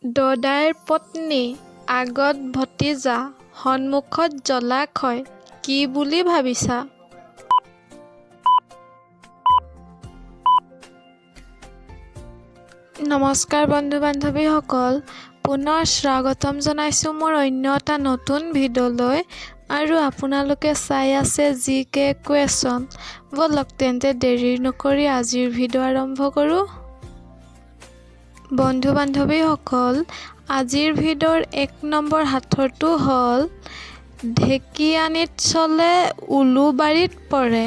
দদাইৰ পত্নী, আগত ভতিজা, সন্মুখত জলাশয়, কি বুলি ভাবিছা? নমস্কাৰ বন্ধু-বান্ধৱীসকল, পুনৰ স্বাগতম জনাইছোঁ মোৰ অন্য এটা নতুন ভিডিঅ'লৈ। আৰু আপোনালোকে চাই আছে GK কুৱেশ্যন। বলক তেন্তে দেৰি নকৰি আজিৰ ভিডিঅ' আৰম্ভ কৰোঁ। বন্ধু-বান্ধৱীসকল, আজিৰ ভিডিঅ'ৰ 1 নম্বৰ হাথৰটো হ'ল ঢেকীয়ানীত চলে উলুবাৰীত পৰে,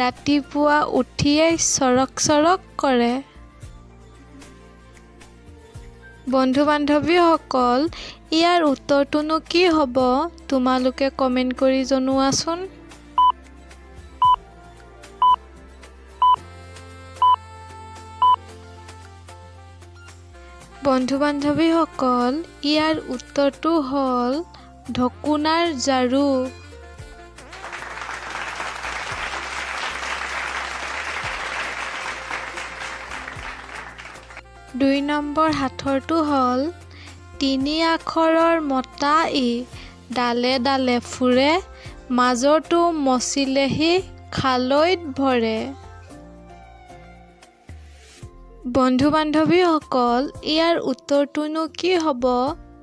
ৰাতিপুৱা উঠিয়েই চৰক চৰক কৰে। বন্ধু-বান্ধৱীসকল, ইয়াৰ উত্তৰটোনো কি হ'ব তোমালোকে কমেণ্ট কৰি জনোৱাচোন। বন্ধু-বান্ধৱীসকল, ইয়াৰ উত্তৰটো হ'ল ঢকুনাৰ ঝাৰু। দুই নম্বৰ হাথৰটো হ'ল 3 আখৰৰ মতা ই, ডালে ডালে ফুৰে, মাজৰটো মচিলেহি খালৈত ভৰে। বন্ধু-বান্ধৱীসকল, ইয়াৰ উত্তৰটোনো কি হ'ব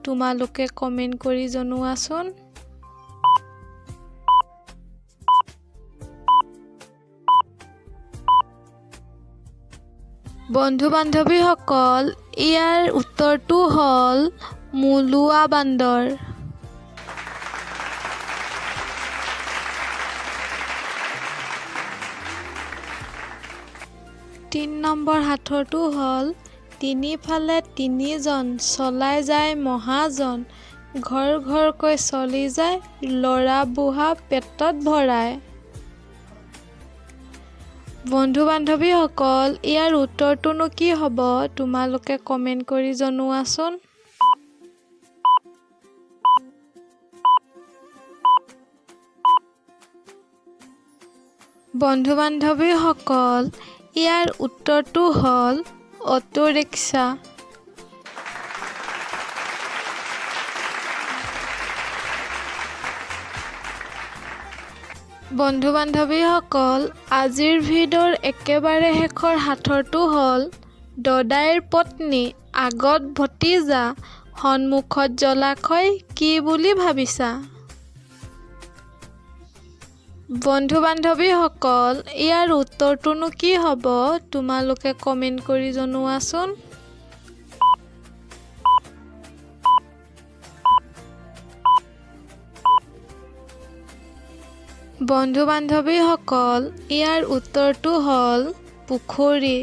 তোমালোকে কমেণ্ট কৰি জনোৱাচোন। বন্ধু-বান্ধৱীসকল, ইয়াৰ উত্তৰটো হ'ল মূলোৱা বান্দৰ। তিন নম্বৰ হাথৰটো হ'ল তিনিফালে তিনিজন, চলাই যায় মহাজন, ঘৰ ঘৰকৈ চলি যায়, ল'ৰা বুঢ়া পেটত ভৰাই। বন্ধু-বান্ধৱীসকল, ইয়াৰ উত্তৰটোনো কি হ'ব তোমালোকে কমেণ্ট কৰি জনোৱাচোন। বন্ধু-বান্ধৱীসকল, ইয়াৰ উত্তৰটো হ'ল অটো ৰিক্সা। বন্ধু-বান্ধৱীসকল, আজিৰ ভিডিঅ'ৰ একেবাৰে শেষৰ হাথৰটো হ'ল দদাইৰ পত্নী, আগত ভতিজা, সন্মুখত জলাশয়, কি বুলি ভাবিছা? বন্ধু-বান্ধৱীসকল, ইয়াৰ উত্তৰটোনো কি হ'ব তোমালোকে কমেণ্ট কৰি জনোৱাচোন। বন্ধু-বান্ধৱীসকল, ইয়াৰ উত্তৰটো হ'ল পুখুৰী।